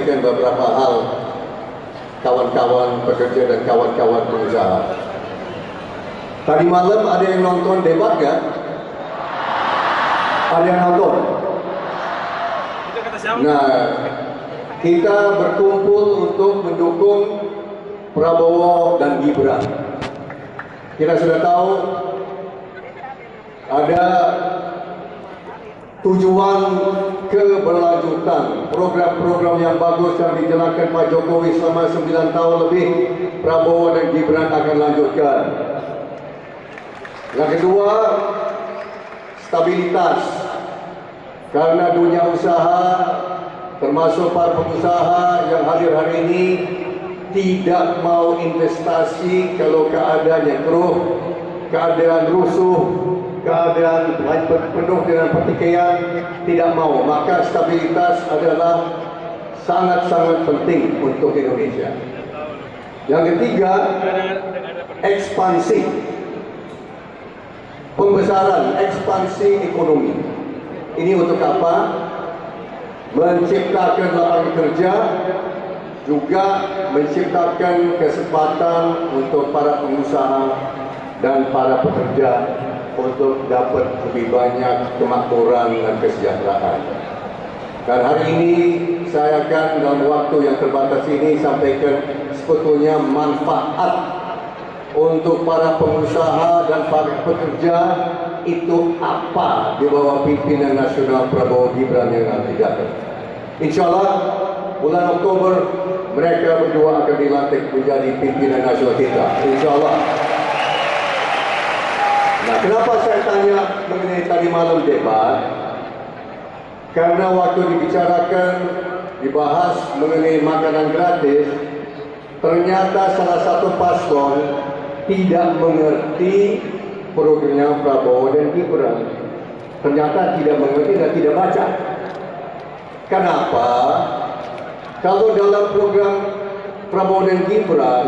sampaikan beberapa hal kawan-kawan pekerja dan kawan-kawan pengusaha. Tadi malam ada yang nonton debat kan? Ada yang nonton? Nah, kita berkumpul untuk mendukung Prabowo dan Gibran. Kita sudah tahu ada tujuan keberlanjutan program-program yang bagus yang dijalankan Pak Jokowi selama 9 tahun lebih. Prabowo dan Gibran akan lanjutkan. Yang kedua, stabilitas. Karena dunia usaha termasuk para pengusaha yang hadir hari ini tidak mau investasi kalau keadaannya keruh, keadaan rusuh, keadaan penuh dengan pertikaian, tidak mau. Maka stabilitas adalah sangat-sangat penting untuk Indonesia. Yang ketiga, ekspansi, pembesaran, ekspansi ekonomi. Ini untuk apa? Menciptakan lapangan kerja, juga menciptakan kesempatan untuk para pengusaha dan para pekerja untuk dapat lebih banyak kemakmuran dan kesejahteraan. Dan hari ini saya akan dalam waktu yang terbatas ini sampaikan sebetulnya manfaat untuk para pengusaha dan para pekerja itu apa di bawah pimpinan nasional Prabowo Gibran yang nanti datang. Insya Allah bulan Oktober mereka berdua akan dilantik menjadi pimpinan nasional kita. Insya Allah. Nah, kenapa saya tanya mengenai tadi malam debat? Karena waktu dibicarakan, dibahas mengenai makanan gratis, ternyata salah satu paslon tidak mengerti programnya Prabowo dan Gibran. Ternyata tidak mengerti dan tidak baca. Kenapa? Kalau dalam program Prabowo dan Gibran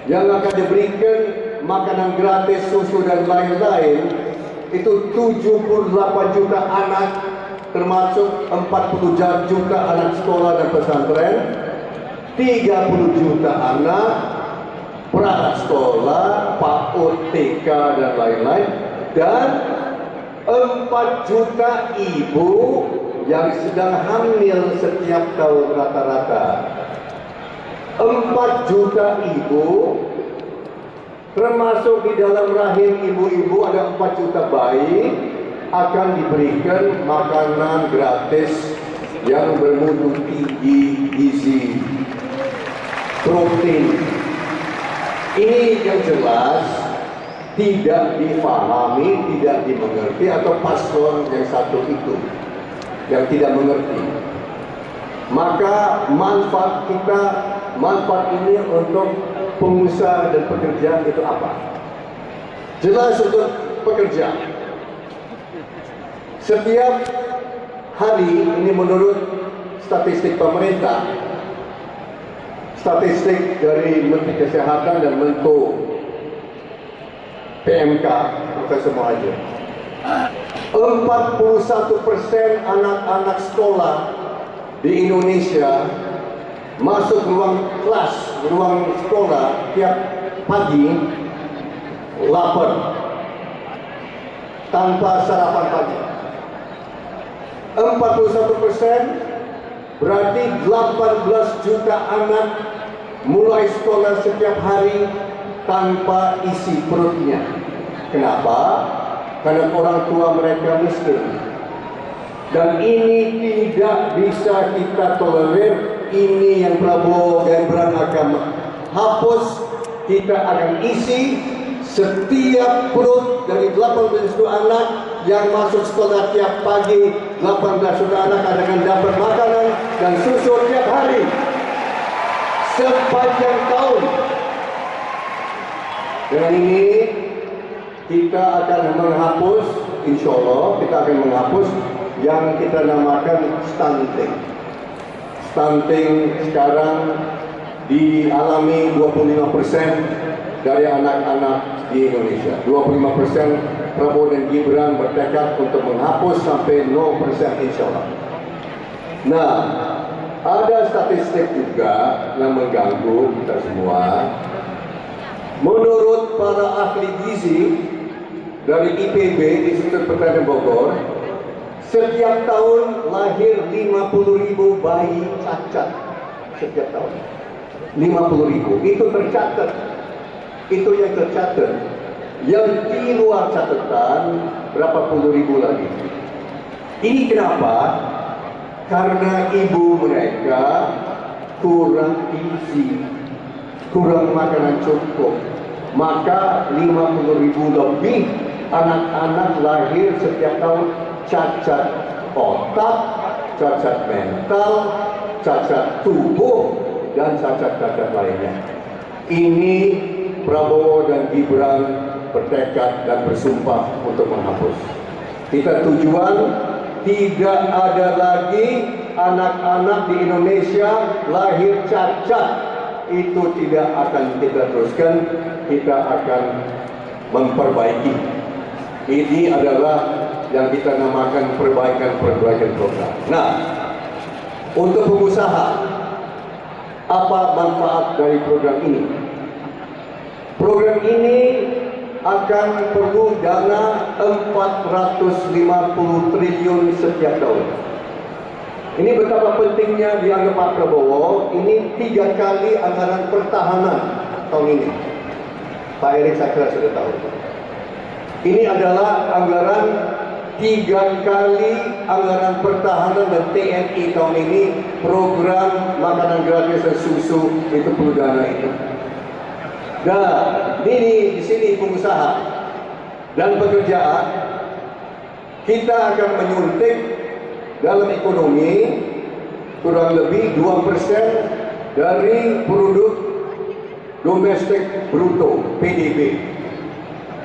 yang akan diberikan makanan gratis, susu dan lain-lain, itu 78 juta anak, termasuk 40 juta anak sekolah dan pesantren, 30 juta anak prasekolah, PAUD, TK dan lain-lain, dan 4 juta ibu yang sedang hamil setiap tahun rata-rata. 4 juta ibu, termasuk di dalam rahim ibu-ibu ada 4 juta bayi, akan diberikan makanan gratis yang bermutu tinggi gizi, protein. Ini yang jelas tidak difahami, tidak dimengerti, atau paslon yang satu itu yang tidak mengerti. Maka manfaat ini untuk pengusaha dan pekerja itu apa? Jelas untuk pekerja. Setiap hari ini menurut statistik pemerintah, statistik dari Menteri Kesehatan dan Menko PMK, Profesor Muhajir, 41% anak-anak sekolah di Indonesia masuk ruang kelas, ruang sekolah tiap pagi lapar tanpa sarapan pagi. 41% berarti 18 juta anak mulai sekolah setiap hari tanpa isi perutnya. Kenapa? Karena orang tua mereka miskin. Dan ini tidak bisa kita tolerir. Ini yang Prabowo dan Gibran akan hapus. Kita akan isi setiap perut dari 18 juta anak yang masuk sekolah tiap pagi. 18 juta anak akan dapat makanan dan susu tiap hari sepanjang tahun. Dengan ini kita akan menghapus, insya Allah kita akan menghapus yang kita namakan stunting. Stunting sekarang dialami 25% dari anak-anak di Indonesia. 25% Prabowo dan Gibran bertekad untuk menghapus sampai 0% insya Allah. Nah, Ada statistik juga yang mengganggu kita semua. Menurut para ahli gizi dari IPB, Institut Pertanian Bogor, setiap tahun lahir 50.000 bayi cacat. Setiap tahun 50.000, itu tercatat. Itu yang tercatat. Yang di luar catatan berapa puluh ribu lagi. Ini kenapa? Karena ibu mereka kurang gizi, kurang makanan cukup. Maka 50.000 lebih anak-anak lahir setiap tahun cacat otak, cacat mental, cacat tubuh, dan cacat-cacat lainnya. Ini Prabowo dan Gibran bertekad dan bersumpah untuk menghapus. Kita tujuan tidak ada lagi anak-anak di Indonesia lahir cacat. Itu tidak akan kita teruskan, kita akan memperbaiki. Ini adalah yang kita namakan perbaikan program. Nah, untuk pengusaha, apa manfaat dari program ini? Program ini akan perlu dana 450 triliun setiap tahun. Ini betapa pentingnya dianggap Pak Prabowo. Ini 3 kali anggaran pertahanan tahun ini. Pak Erik saya kira sudah tahu. Ini adalah anggaran 3 kali anggaran pertahanan dan TNI tahun ini. Program makanan gratis dan susu itu perlu dana itu. Nah, ini di sini pengusaha dan pekerjaan, kita akan menyuntik dalam ekonomi kurang lebih 2% dari produk domestik bruto (PDB),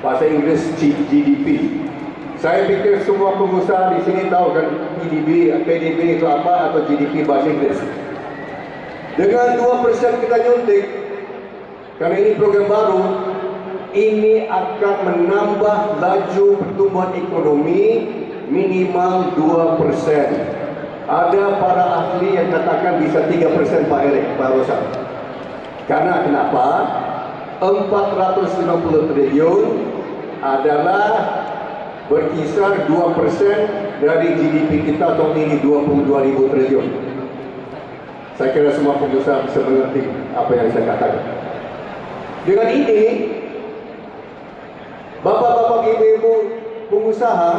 bahasa Inggris GDP. Saya pikir semua pengusaha di sini tahu kan PDB itu apa, atau GDP bahasa Inggris. Dengan 2% kita nyuntik, karena ini program baru, ini akan menambah laju pertumbuhan ekonomi minimal 2%. Ada para ahli yang katakan bisa 3%, Pak Erik, Pak Rosan. Karena kenapa? 450 triliun adalah berkisar 2% dari GDP kita tahun ini, 22.000 triliun. Saya kira semua pengusaha bisa mengerti apa yang saya katakan. Dengan ini, bapak-bapak, ibu-ibu pengusaha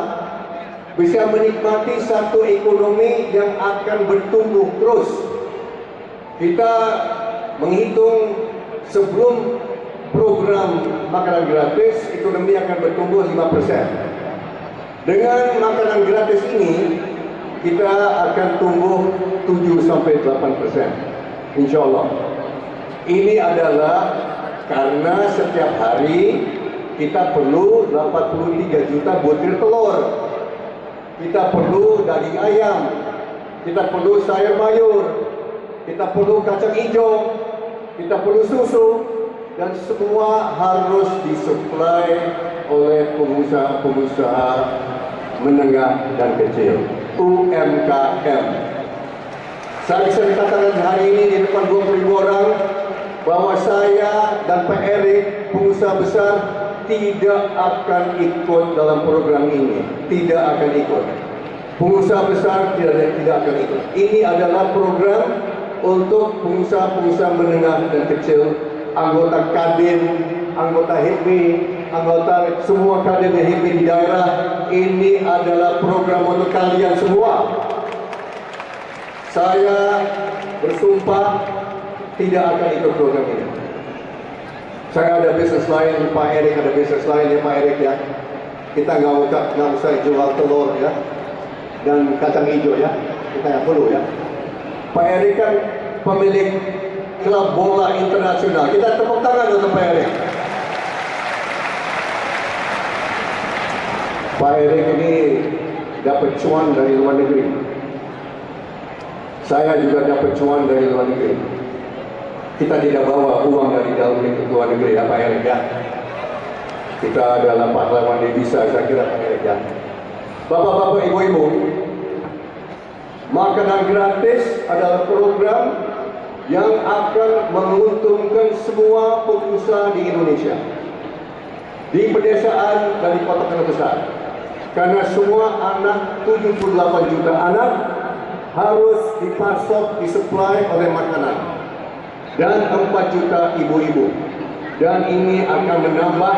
bisa menikmati satu ekonomi yang akan bertumbuh terus. Kita menghitung sebelum program makanan gratis, ekonomi akan bertumbuh 5%. Dengan makanan gratis ini, kita akan tumbuh 7-8%. Insya Allah. Ini adalah karena setiap hari kita perlu 83 juta butir telur, kita perlu daging ayam, kita perlu sayur mayur, kita perlu kacang hijau, kita perlu susu, dan semua harus disuplai oleh pengusaha-pengusaha menengah dan kecil, UMKM. Saya bisa dikatakan hari ini di depan 20.000 orang bahwa saya dan Pak Erik, pengusaha besar, tidak akan ikut dalam program ini. Tidak akan ikut. Pengusaha besar tidak akan ikut. Ini adalah program untuk pengusaha-pengusaha menengah dan kecil, anggota Kadin, anggota HIPMI, anggota semua kader HIPMI di daerah. Ini adalah program untuk kalian semua. Saya bersumpah tidak akan ikut program ini. Saya ada bisnis lain, Pak Erik ada bisnis lain ya Pak Erik ya. Kita nggak usah jual telur ya, dan kacang hijau ya. Kita nggak perlu ya. Pak Erik kan pemilik klub bola internasional. Kita tepuk tangan untuk Pak Erik. Pak Erik ini dapat cuan dari luar negeri. Saya juga dapat cuan dari luar negeri. Kita tidak bawa uang dari dalam negeri ke luar negeri ya Pak Erik ya. Kita adalah pahlawan devisa, saya kira Pak Erik ya. Bapak-bapak, ibu-ibu, Makanan gratis adalah program yang akan menguntungkan semua pengusaha di Indonesia, di pedesaan dan di kota-kota besar. Karena semua anak, 78 juta anak, harus dipasok, disuplai oleh makanan. Dan 4 juta ibu-ibu. Dan ini akan menambah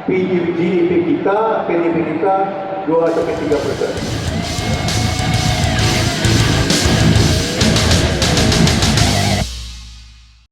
GDP kita 2-3%.